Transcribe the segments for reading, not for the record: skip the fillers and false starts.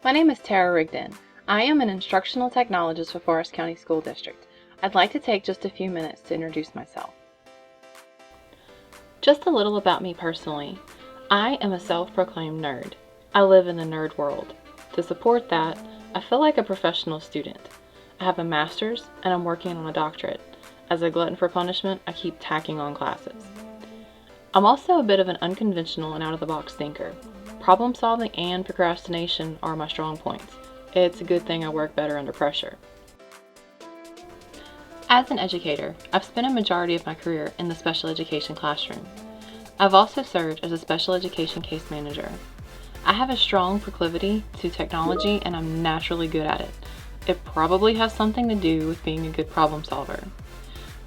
My name is Tara Rigdon. I am an instructional technologist for Forest County School District. I'd like to take just a few minutes to introduce myself. Just a little about me personally. I am a self-proclaimed nerd. I live in the nerd world. To support that, I feel like a professional student. I have a master's and I'm working on a doctorate. As a glutton for punishment, I keep tacking on classes. I'm also a bit of an unconventional and out-of-the-box thinker. Problem solving and procrastination are my strong points. It's a good thing I work better under pressure. As an educator, I've spent a majority of my career in the special education classroom. I've also served as a special education case manager. I have a strong proclivity to technology and I'm naturally good at it. It probably has something to do with being a good problem solver.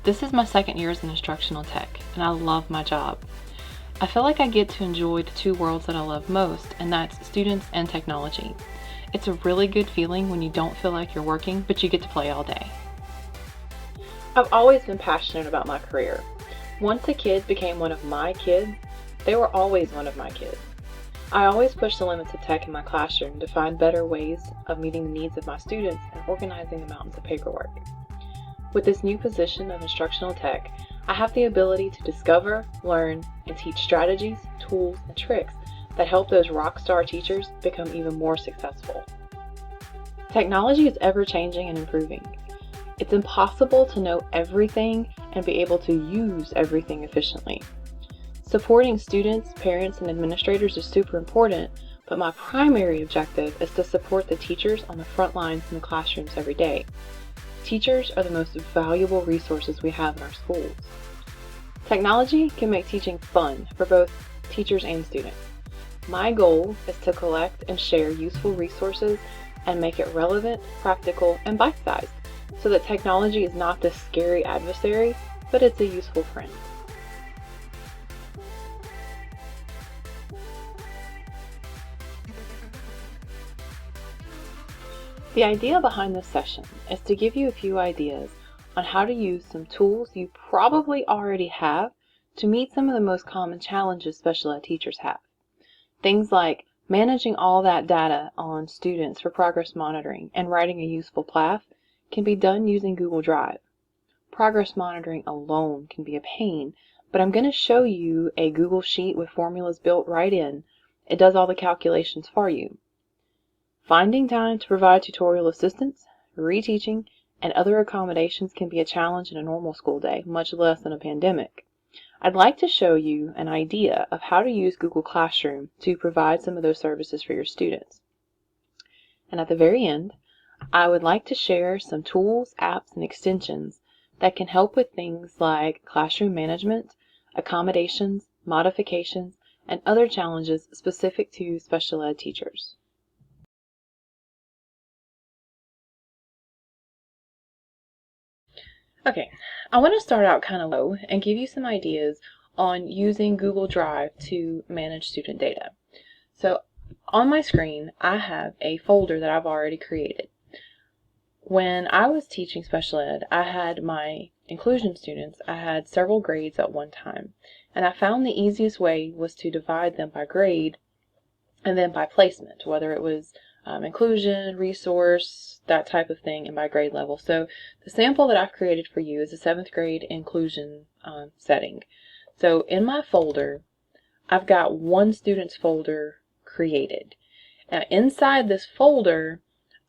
This is my second year as an instructional tech, and I love my job. I feel like I get to enjoy the two worlds that I love most, and that's students and technology. It's a really good feeling when you don't feel like you're working, but you get to play all day. I've always been passionate about my career. Once a kid became one of my kids, they were always one of my kids. I always push the limits of tech in my classroom to find better ways of meeting the needs of my students and organizing the mountains of paperwork. With this new position of instructional tech, I have the ability to discover, learn, and teach strategies, tools, and tricks that help those rock star teachers become even more successful. Technology is ever-changing and improving. It's impossible to know everything and be able to use everything efficiently. Supporting students, parents, and administrators is super important, but my primary objective is to support the teachers on the front lines in the classrooms every day. Teachers are the most valuable resources we have in our schools. Technology can make teaching fun for both teachers and students. My goal is to collect and share useful resources and make it relevant, practical, and bite-sized so that technology is not this scary adversary, but it's a useful friend. The idea behind this session is to give you a few ideas on how to use some tools you probably already have to meet some of the most common challenges special ed teachers have. Things like managing all that data on students for progress monitoring and writing a useful PLAF can be done using Google Drive. Progress monitoring alone can be a pain, but I'm going to show you a Google Sheet with formulas built right in. It does all the calculations for you. Finding time to provide tutorial assistance, reteaching, and other accommodations can be a challenge in a normal school day, much less in a pandemic. I'd like to show you an idea of how to use Google Classroom to provide some of those services for your students. And at the very end, I would like to share some tools, apps, and extensions that can help with things like classroom management, accommodations, modifications, and other challenges specific to special ed teachers. Okay, I want to start out kind of low and give you some ideas on using Google Drive to manage student data. So on my screen, I have a folder that I've already created. When I was teaching special ed, I had my inclusion students, I had several grades at one time, and I found the easiest way was to divide them by grade and then by placement, whether it was inclusion, resource, that type of thing, and by grade level. So the sample that I've created for you is a 7th grade inclusion setting. So in my folder, I've got one student's folder created. Now inside this folder,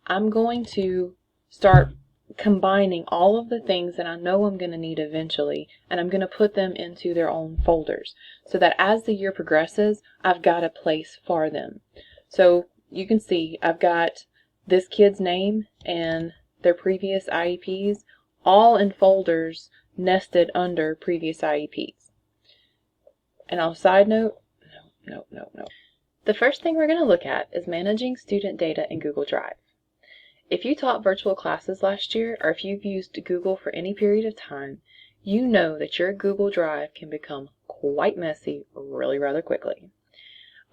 I'm going to start combining all of the things that I know I'm going to need eventually, and I'm going to put them into their own folders so that as the year progresses, I've got a place for them. So you can see I've got this kid's name and their previous IEPs all in folders nested under previous IEPs. And on a side note, no. The first thing we're going to look at is managing student data in Google Drive. If you taught virtual classes last year, or if you've used Google for any period of time, you know that your Google Drive can become quite messy rather quickly.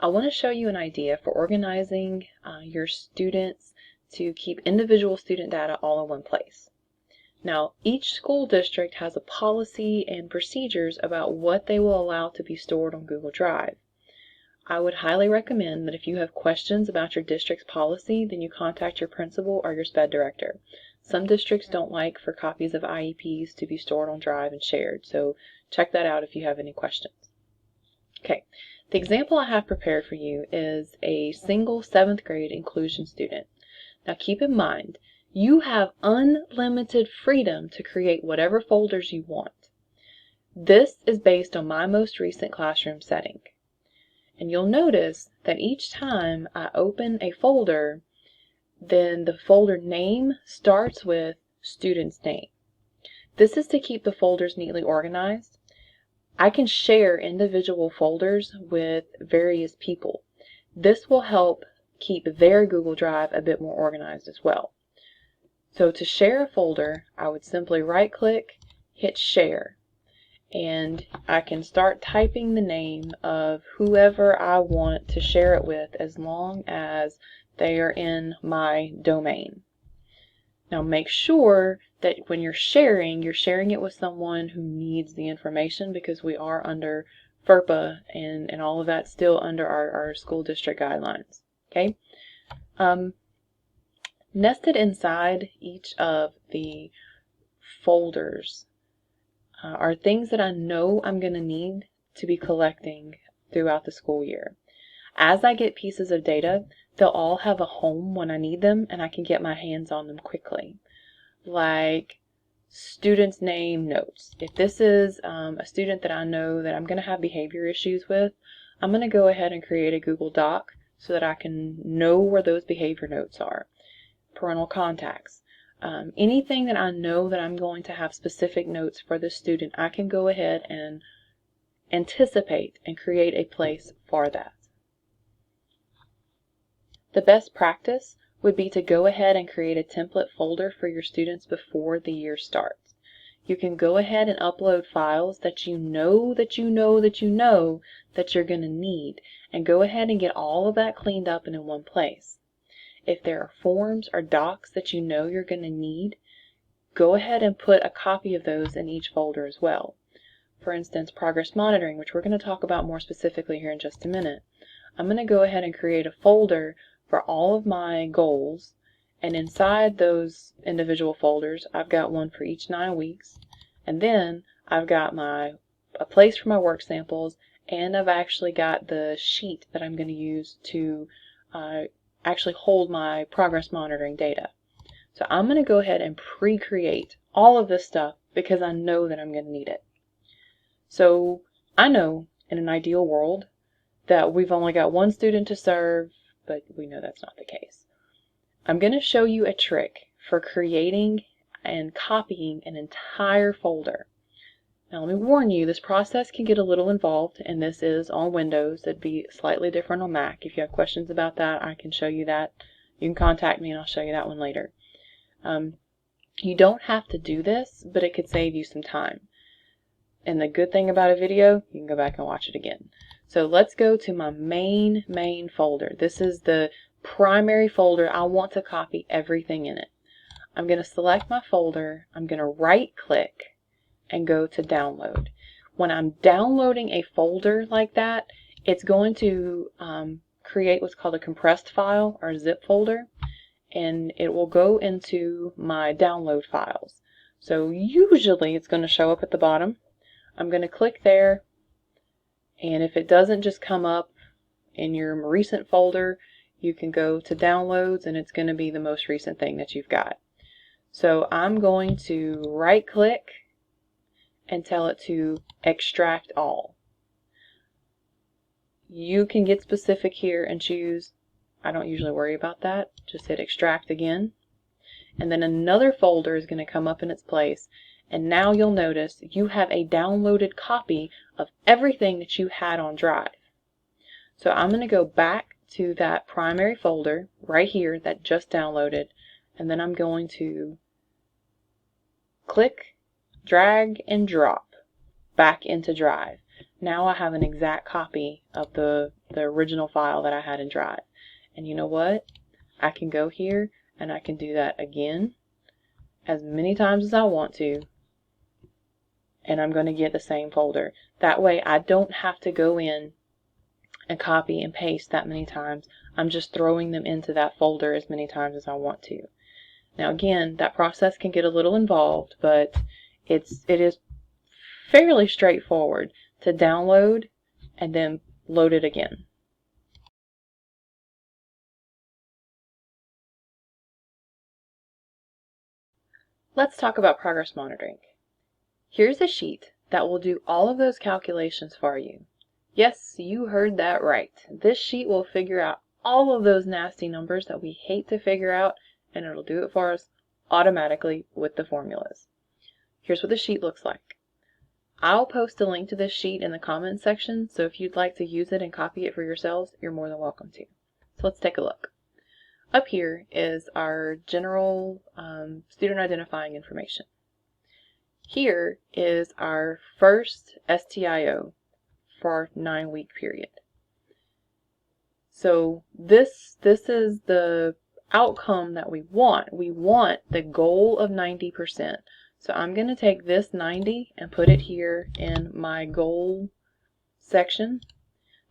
I want to show you an idea for organizing your students to keep individual student data all in one place. Now, each school district has a policy and procedures about what they will allow to be stored on Google Drive. I would highly recommend that if you have questions about your district's policy, then you contact your principal or your SPED director. Some districts don't like for copies of IEPs to be stored on Drive and shared, so check that out if you have any questions. Okay, the example I have prepared for you is a single 7th grade inclusion student. Now keep in mind, you have unlimited freedom to create whatever folders you want. This is based on my most recent classroom setting. And you'll notice that each time I open a folder, then the folder name starts with student's name. This is to keep the folders neatly organized. I can share individual folders with various people. This will help keep their Google Drive a bit more organized as well. So to share a folder, I would simply right-click, hit share, and I can start typing the name of whoever I want to share it with as long as they are in my domain. Now make sure that when you're sharing it with someone who needs the information, because we are under FERPA and all of that still under our school district guidelines. Okay. Nested inside each of the folders are things that I know I'm going to need to be collecting throughout the school year. As I get pieces of data, they'll all have a home when I need them, and I can get my hands on them quickly. Like student's name notes. If this is a student that I know that I'm going to have behavior issues with, I'm going to go ahead and create a Google Doc so that I can know where those behavior notes are. Parental contacts. Anything that I know that I'm going to have specific notes for this student, I can go ahead and anticipate and create a place for that. The best practice would be to go ahead and create a template folder for your students before the year starts. You can go ahead and upload files that you know that you're going to need, and go ahead and get all of that cleaned up and in one place. If there are forms or docs that you know you're going to need, go ahead and put a copy of those in each folder as well. For instance, progress monitoring, which we're going to talk about more specifically here in just a minute. I'm going to go ahead and create a folder for all of my goals, and inside those individual folders, I've got one for each 9 weeks, and then I've got a place for my work samples, and I've actually got the sheet that I'm going to use to actually hold my progress monitoring data. So I'm going to go ahead and pre-create all of this stuff because I know that I'm going to need it. So I know in an ideal world that we've only got one student to serve, but we know that's not the case. I'm going to show you a trick for creating and copying an entire folder. Now let me warn you, this process can get a little involved, and this is on Windows. It'd be slightly different on Mac. If you have questions about that, I can show you that. You can contact me and I'll show you that one later. You don't have to do this, but it could save you some time. And the good thing about a video, you can go back and watch it again. So let's go to my main folder. This is the primary folder. I want to copy everything in it. I'm going to select my folder. I'm going to right-click and go to download. When I'm downloading a folder like that, it's going to create what's called a compressed file or a zip folder, and it will go into my download files. So usually it's going to show up at the bottom. I'm going to click there, and if it doesn't just come up in your recent folder, you can go to downloads and it's going to be the most recent thing that you've got. So I'm going to right-click and tell it to extract all. You can get specific here and choose. I don't usually worry about that. Just hit extract again. And then another folder is going to come up in its place. And now you'll notice you have a downloaded copy of everything that you had on Drive. So I'm going to go back to that primary folder right here that just downloaded. And then I'm going to click, drag, and drop back into Drive. Now I have an exact copy of the original file that I had in Drive. And you know what? I can go here and I can do that again as many times as I want to, and I'm going to get the same folder. That way I don't have to go in and copy and paste that many times. I'm just throwing them into that folder as many times as I want to. Now again, that process can get a little involved, but it is fairly straightforward to download and then load it again. Let's talk about progress monitoring. Here's a sheet that will do all of those calculations for you. Yes, you heard that right. This sheet will figure out all of those nasty numbers that we hate to figure out, and it'll do it for us automatically with the formulas. Here's what the sheet looks like. I'll post a link to this sheet in the comments section, so if you'd like to use it and copy it for yourselves, you're more than welcome to. So let's take a look. Up here is our general student identifying information. Here is our first STIO for our 9-week period. So this is the outcome that we want. We want the goal of 90%. So I'm going to take this 90 and put it here in my goal section.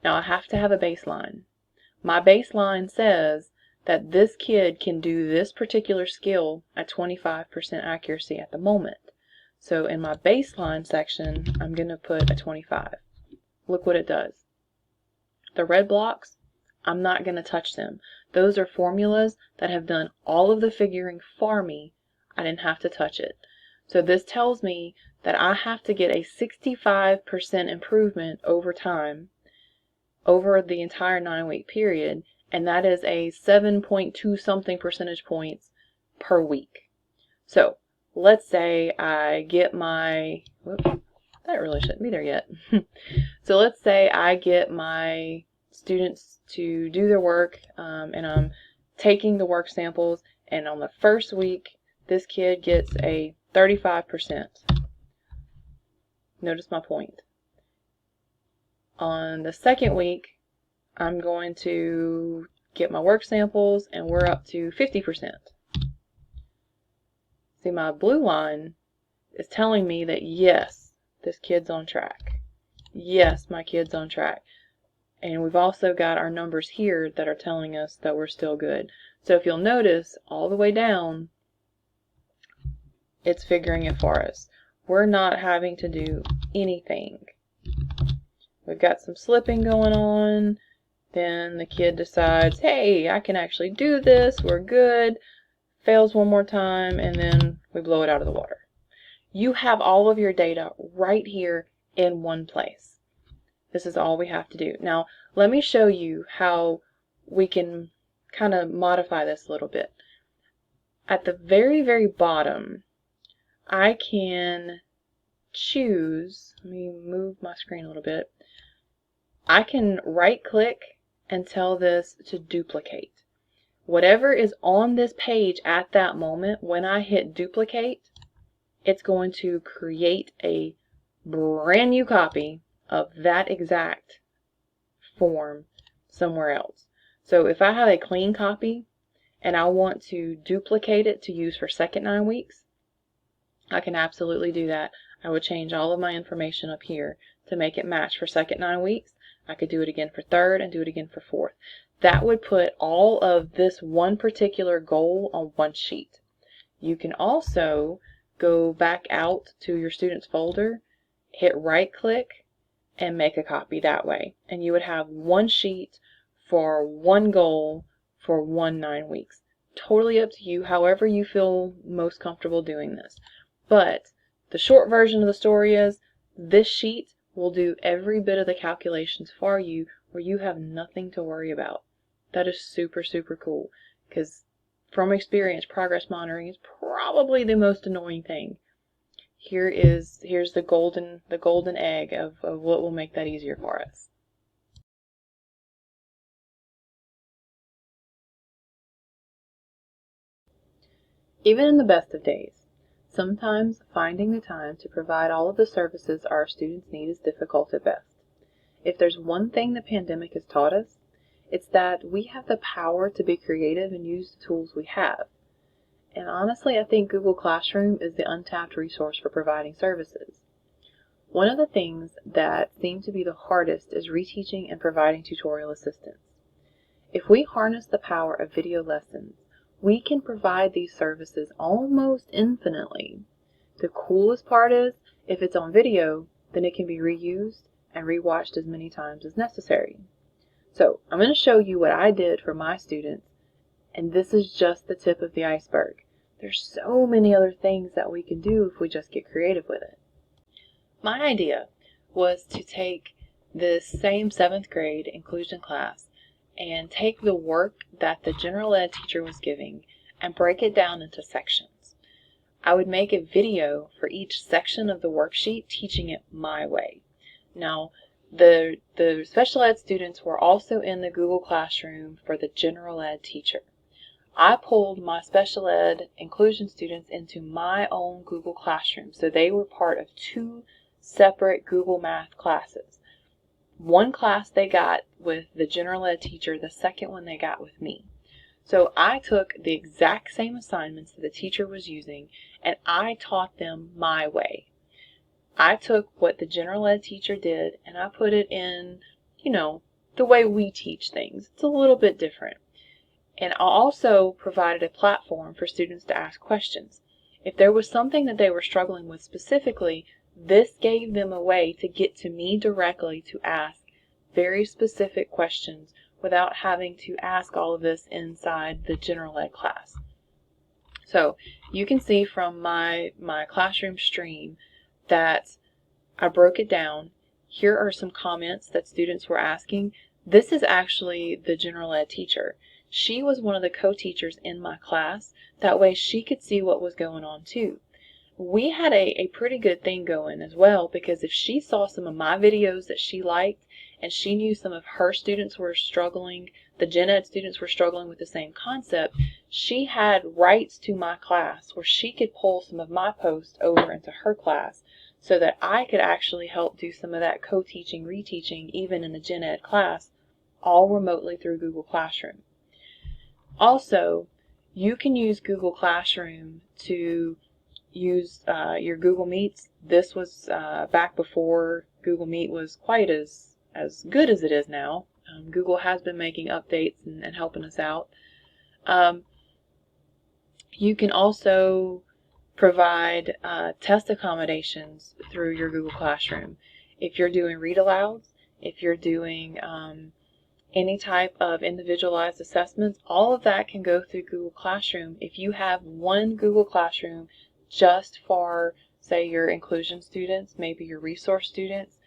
Now I have to have a baseline. My baseline says that this kid can do this particular skill at 25% accuracy at the moment. So in my baseline section, I'm going to put a 25. Look what it does. The red blocks, I'm not going to touch them. Those are formulas that have done all of the figuring for me. I didn't have to touch it. So this tells me that I have to get a 65% improvement over time, over the entire 9-week period, and that is a 7.2 something percentage points per week. So let's say I get my, whoops, that really shouldn't be there yet. So let's say I get my students to do their work, and I'm taking the work samples, and on the first week this kid gets a 35%. Notice my point. On the second week, I'm going to get my work samples and we're up to 50%. See, my blue line is telling me that yes, this kid's on track. Yes, my kid's on track. And we've also got our numbers here that are telling us that we're still good. So if you'll notice, all the way down, it's figuring it for us. We're not having to do anything. We've got some slipping going on. Then the kid decides, hey, I can actually do this. We're good. Fails one more time, and then we blow it out of the water. You have all of your data right here in one place. This is all we have to do. Now, let me show you how we can kind of modify this a little bit. At the very, very bottom, I can choose, let me move my screen a little bit. I can right-click and tell this to duplicate. Whatever is on this page at that moment, when I hit duplicate, it's going to create a brand new copy of that exact form somewhere else. So if I have a clean copy and I want to duplicate it to use for second 9 weeks, I can absolutely do that. I would change all of my information up here to make it match for second 9 weeks. I could do it again for third and do it again for fourth. That would put all of this one particular goal on one sheet. You can also go back out to your students folder, hit right click, and make a copy that way. And you would have one sheet for one goal for 9 weeks. Totally up to you, however you feel most comfortable doing this. But the short version of the story is this sheet will do every bit of the calculations for you where you have nothing to worry about. That is super, super cool, because from experience, progress monitoring is probably the most annoying thing. Here's the golden egg of what will make that easier for us. Even in the best of days, sometimes finding the time to provide all of the services our students need is difficult at best. If there's one thing the pandemic has taught us, it's that we have the power to be creative and use the tools we have. And honestly, I think Google Classroom is the untapped resource for providing services. One of the things that seem to be the hardest is reteaching and providing tutorial assistance. If we harness the power of video lessons, we can provide these services almost infinitely. The coolest part is, if it's on video, then it can be reused and rewatched as many times as necessary. So I'm going to show you what I did for my students, and this is just the tip of the iceberg. There's so many other things that we can do if we just get creative with it. My idea was to take this same 7th grade inclusion class and take the work that the general ed teacher was giving and break it down into sections. I would make a video for each section of the worksheet, teaching it my way. Now, the special ed students were also in the Google Classroom for the general ed teacher. I pulled my special ed inclusion students into my own Google Classroom, so they were part of 2 separate Google Math classes. One class they got with the general ed teacher, the second one they got with me. So I took the exact same assignments that the teacher was using, and I taught them my way. I took what the general ed teacher did, and I put it in, the way we teach things. It's a little bit different. And I also provided a platform for students to ask questions. If there was something that they were struggling with specifically, this gave them a way to get to me directly to ask very specific questions without having to ask all of this inside the general ed class. So you can see from my classroom stream that I broke it down. Here are some comments that students were asking. This is actually the general ed teacher. She was one of the co-teachers in my class. That way she could see what was going on too. We had a pretty good thing going as well, because if she saw some of my videos that she liked and she knew some of her students were struggling, the gen ed students were struggling with the same concept, she had rights to my class where she could pull some of my posts over into her class so that I could actually help do some of that co-teaching, reteaching, even in the gen ed class, all remotely through Google Classroom. Also, you can use Google Classroom to use your Google Meets. This was back before Google Meet was quite as good as it is now. Google has been making updates and helping us out. You can also provide test accommodations through your Google Classroom. If you're doing read alouds, if you're doing any type of individualized assessments, all of that can go through Google Classroom. If you have one Google Classroom just for, say, your inclusion students, maybe your resource students,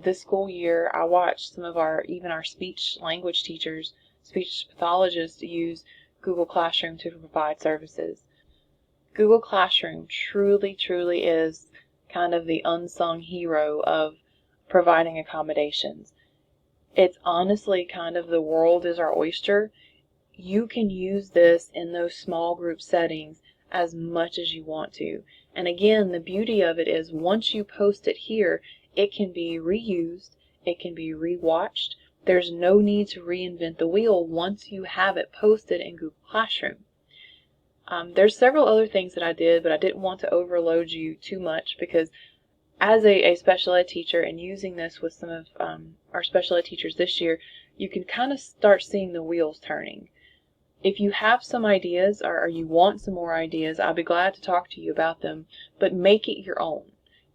this school year I watched some of our speech language teachers, speech pathologists use Google Classroom to provide services. Google Classroom truly is kind of the unsung hero of providing accommodations. It's honestly kind of the world is our oyster. You can use this in those small group settings as much as you want to. And again, the beauty of it is once you post it here, it can be reused, it can be rewatched. There's no need to reinvent the wheel once you have it posted in Google Classroom. There's several other things that I did, but I didn't want to overload you too much because as a special ed teacher and using this with some of our special ed teachers this year, you can kind of start seeing the wheels turning. If you have some ideas or you want some more ideas, I'll be glad to talk to you about them, but make it your own.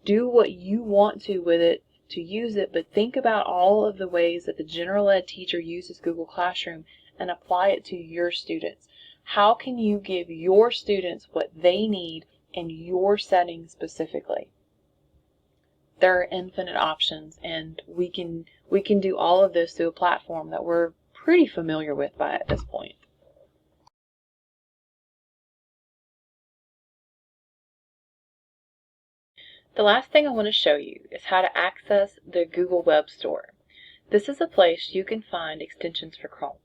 Do what you want to with it to use it, but think about all of the ways that the general ed teacher uses Google Classroom and apply it to your students. How can you give your students what they need in your setting specifically? There are infinite options, and we can do all of this through a platform that we're pretty familiar with at this point. The last thing I want to show you is how to access the Google Web Store. This is a place you can find extensions for Chrome.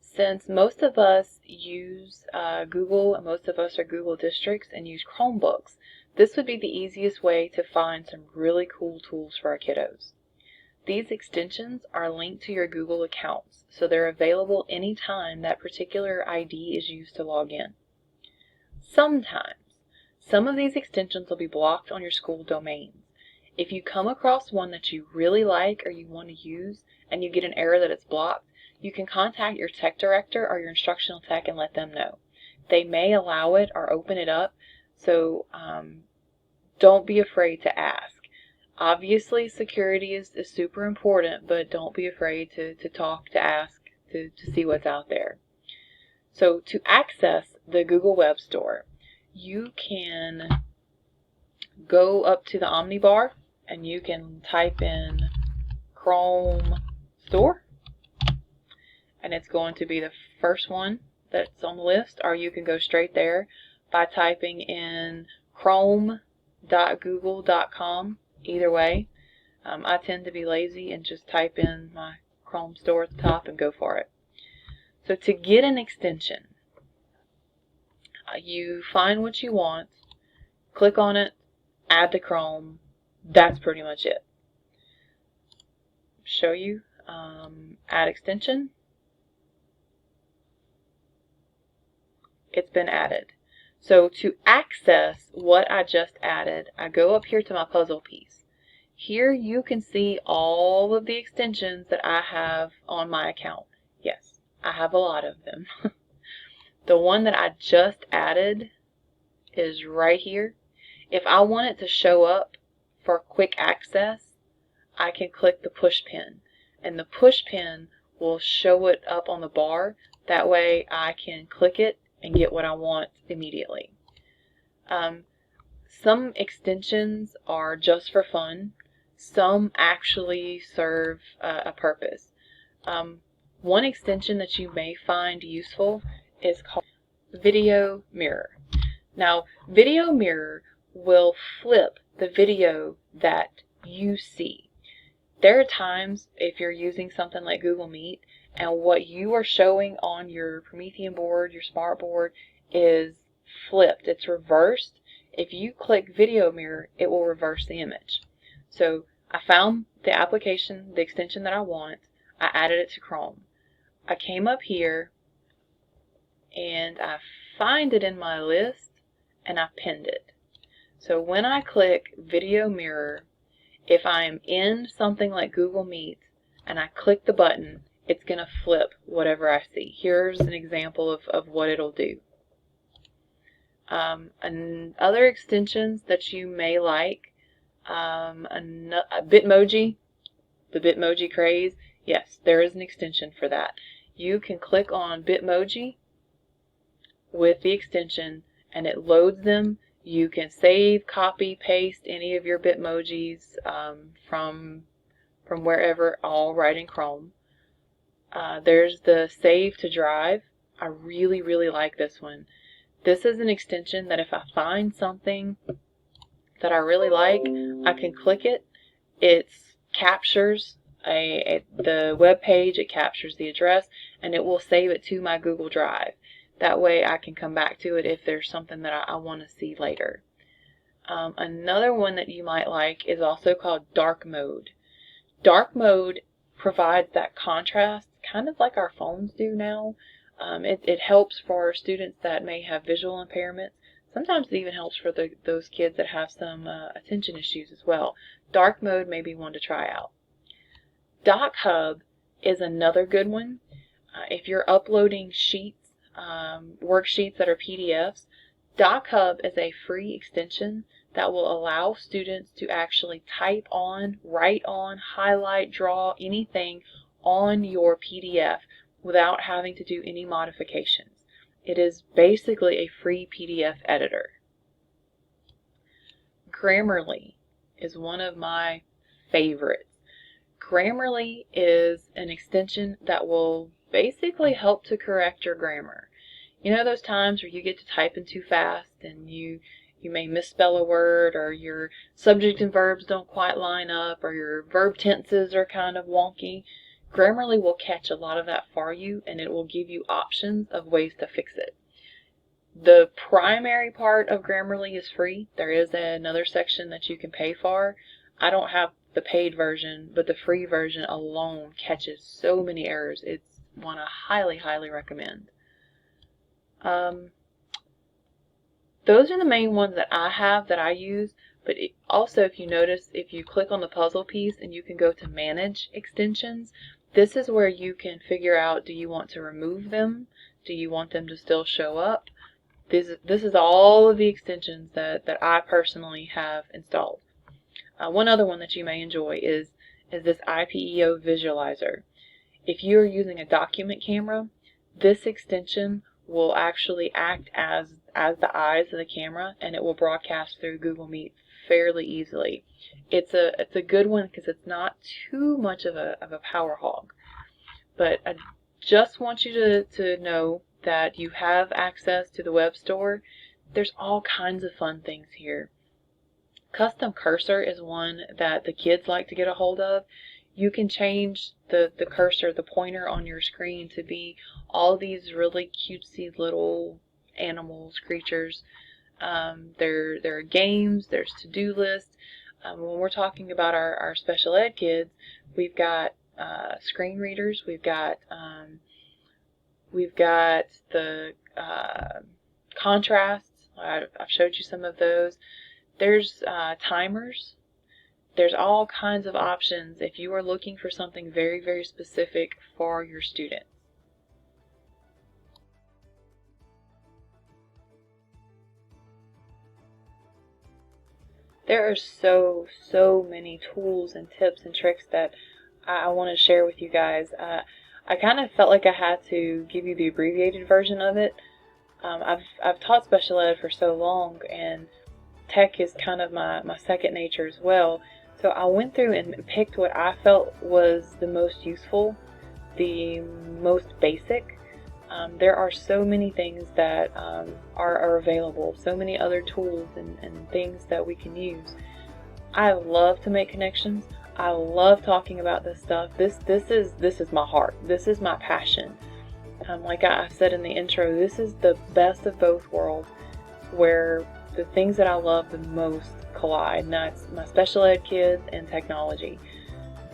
Since most of us use Google and most of us are Google districts and use Chromebooks, this would be the easiest way to find some really cool tools for our kiddos. These extensions are linked to your Google accounts, so they're available anytime that particular ID is used to log in. Sometimes, some of these extensions will be blocked on your school domains. If you come across one that you really like or you want to use and you get an error that it's blocked, you can contact your tech director or your instructional tech and let them know. They may allow it or open it up, so don't be afraid to ask. Obviously, security is super important, but don't be afraid to talk, to ask, to see what's out there. So to access the Google Web Store, you can go up to the Omni bar and you can type in Chrome Store, and it's going to be the first one that's on the list, or you can go straight there by typing in chrome.google.com. Either way, I tend to be lazy and just type in my Chrome store at the top and go for it. So to get an extension, you find what you want, click on it, add to Chrome. That's pretty much it. Show you, add extension. It's been added. So to access what I just added, I go up here to my puzzle piece. Here you can see all of the extensions that I have on my account. Yes, I have a lot of them. The one that I just added is right here. If I want it to show up for quick access, I can click the push pin, and the push pin will show it up on the bar. That way I can click it and get what I want immediately. Some extensions are just for fun. Some actually serve a purpose. One extension that you may find useful is called Video Mirror. Now, Video Mirror will flip the video that you see. There are times if you're using something like Google Meet and what you are showing on your Promethean board, your smart board, is flipped. It's reversed. If you click Video Mirror, it will reverse the image. So I found the application, the extension that I want. I added it to Chrome. I came up here and I find it in my list and I pinned it. So when I click Video Mirror, if I am in something like Google Meet and I click the button, it's going to flip whatever I see. Here's an example of what it'll do. And other extensions that you may like, Bitmoji, the Bitmoji craze, yes, there is an extension for that. You can click on Bitmoji with the extension and it loads them. You can save, copy, paste any of your Bitmojis from wherever, all right in Chrome. There's the Save to Drive. I really, really like this one. This is an extension that if I find something that I really like, I can click it. It captures the web page, it captures the address, and it will save it to my Google Drive. That way I can come back to it if there's something that I want to see later. Another one that you might like is also called Dark Mode. Dark Mode provides that contrast, kind of like our phones do now. It helps for students that may have visual impairments. Sometimes it even helps for those kids that have some attention issues as well. Dark Mode may be one to try out. Doc Hub is another good one. If you're uploading sheets, worksheets that are PDFs, Doc Hub is a free extension that will allow students to actually type on, write on, highlight, draw, anything on your PDF without having to do any modifications. It is basically a free PDF editor. Grammarly is one of my favorites. Grammarly is an extension that will basically help to correct your grammar. You know those times where you get to typing too fast and you may misspell a word, or your subject and verbs don't quite line up, or your verb tenses are kind of wonky? Grammarly will catch a lot of that for you, and it will give you options of ways to fix it. The primary part of Grammarly is free. There is another section that you can pay for. I don't have the paid version, but the free version alone catches so many errors. It's one I highly, highly recommend. Those are the main ones that I have, that I use, But also, if you notice, if you click on the puzzle piece and you can go to manage extensions, this is where you can figure out, do you want to remove them? Do you want them to still show up? This is all of the extensions that I personally have installed. One other one that you may enjoy is this IPEO visualizer. If you are using a document camera, this extension will actually act as the eyes of the camera, and it will broadcast through Google Meet fairly easily. It's a good one because it's not too much of a power hog. But I just want you to know that you have access to the web store. There's all kinds of fun things here. Custom cursor is one that the kids like to get a hold of. You can change the cursor, the pointer on your screen, to be all these really cutesy little animals, creatures. There are games, there's to-do lists. When we're talking about our special ed kids, we've got screen readers, we've got the contrasts. I've showed you some of those. There's timers. There's all kinds of options if you are looking for something very, very specific for your students. There are so many tools and tips and tricks that I want to share with you guys. I kind of felt like I had to give you the abbreviated version of it. I've taught special ed for so long, and tech is kind of my second nature as well. So I went through and picked what I felt was the most useful, the most basic. There are so many things that are available, so many other tools and things that we can use. I love to make connections. I love talking about this stuff. This is my heart. This is my passion. Like I said in the intro, this is the best of both worlds, where the things that I love the most collide, and that's my special ed kids and technology.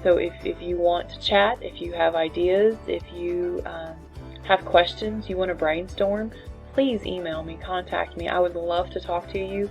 So if you want to chat, if you have ideas, if you have questions, you want to brainstorm, please email me, contact me. I would love to talk to you.